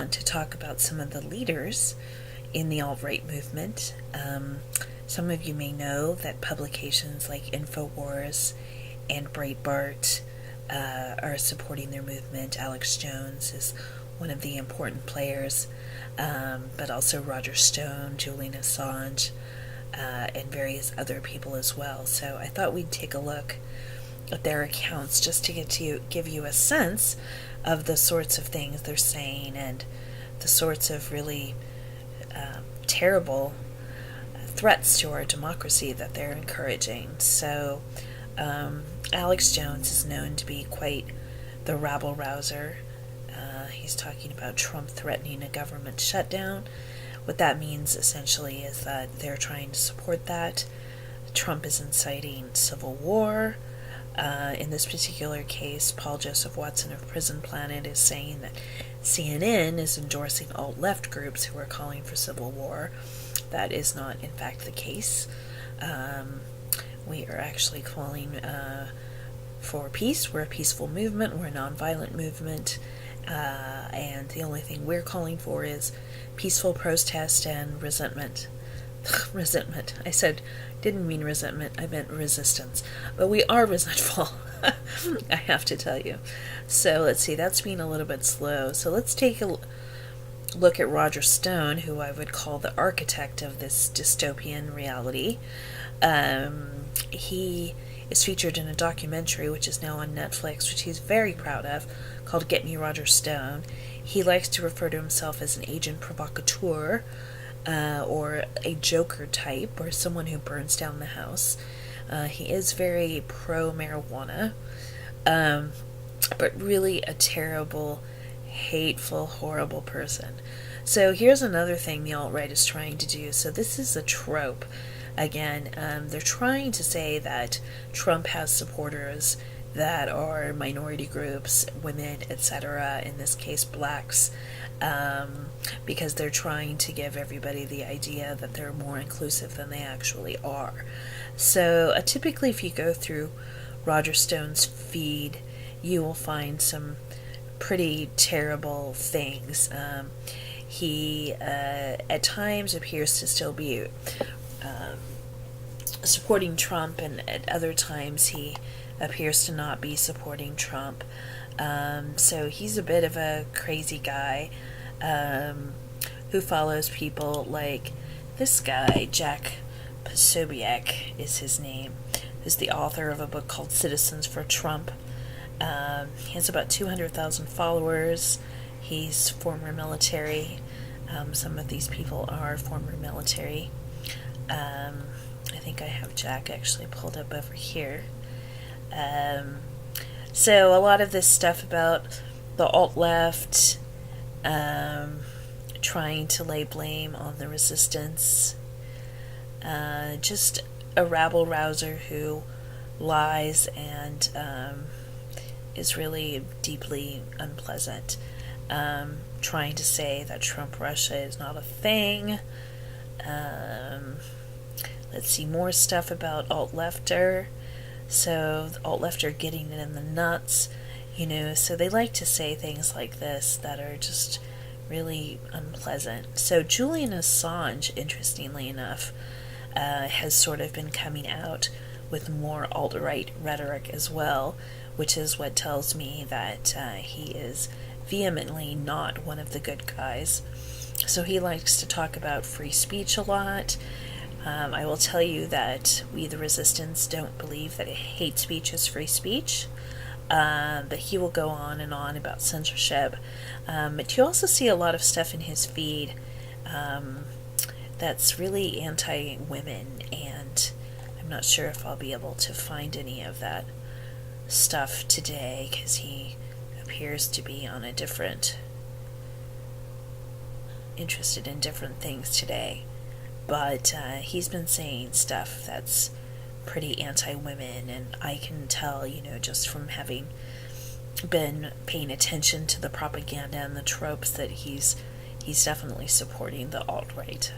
on to talk about some of the leaders in the alt-right movement. Some of you may know that publications like InfoWars and Breitbart are supporting their movement. Alex Jones is one of the important players, but also Roger Stone, Julian Assange, and various other people as well. So I thought we'd take a look at their accounts just to give you a sense of the sorts of things they're saying and the sorts of really terrible threats to our democracy that they're encouraging. So Alex Jones is known to be quite the rabble-rouser. He's talking about Trump threatening a government shutdown. What that means essentially is that they're trying to support that. Trump is inciting civil war. In this particular case, Paul Joseph Watson of Prison Planet is saying that CNN is endorsing alt-left groups who are calling for civil war. That is not, in fact, the case. We are actually calling for peace. We're a peaceful movement. We're a nonviolent movement. And the only thing we're calling for is peaceful protest and resentment. Resentment. I didn't mean resentment, I meant resistance. But we are resentful, I have to tell you. So let's see, that's being a little bit slow. So let's take a look at Roger Stone, who I would call the architect of this dystopian reality. He is featured in a documentary which is now on Netflix, which he's very proud of, called Get Me Roger Stone. He likes to refer to himself as an agent provocateur, or a Joker type, or someone who burns down the house. He is very pro-marijuana, but really a terrible, hateful, horrible person. So here's another thing the alt-right is trying to do. So this is a trope. Again, they're trying to say that Trump has supporters that are minority groups, women, etc., in this case blacks, because they're trying to give everybody the idea that they're more inclusive than they actually are. So typically if you go through Roger Stone's feed, you will find some pretty terrible things. He at times appears to still be supporting Trump, and at other times he appears to not be supporting Trump. So he's a bit of a crazy guy who follows people like this guy, Jack Posobiec is his name, who's the author of a book called Citizens for Trump. He has about 200,000 followers. He's former military. Some of these people are former military. I think I have Jack actually pulled up over here. So a lot of this stuff about the alt-left trying to lay blame on the resistance, just a rabble-rouser who lies and is really deeply unpleasant, trying to say that Trump-Russia is not a thing. Let's see, more stuff about alt-lefter. So the alt-left are getting it in the nuts, so they like to say things like this that are just really unpleasant. So Julian Assange, interestingly enough, has sort of been coming out with more alt-right rhetoric as well, which is what tells me that he is vehemently not one of the good guys. So he likes to talk about free speech a lot. I will tell you that we, the resistance, don't believe that hate speech is free speech. But he will go on and on about censorship. But you also see a lot of stuff in his feed that's really anti-women, and I'm not sure if I'll be able to find any of that stuff today, because he appears to be on a interested in different things today. But he's been saying stuff that's pretty anti-women, and I can tell, just from having been paying attention to the propaganda and the tropes, that he's definitely supporting the alt-right.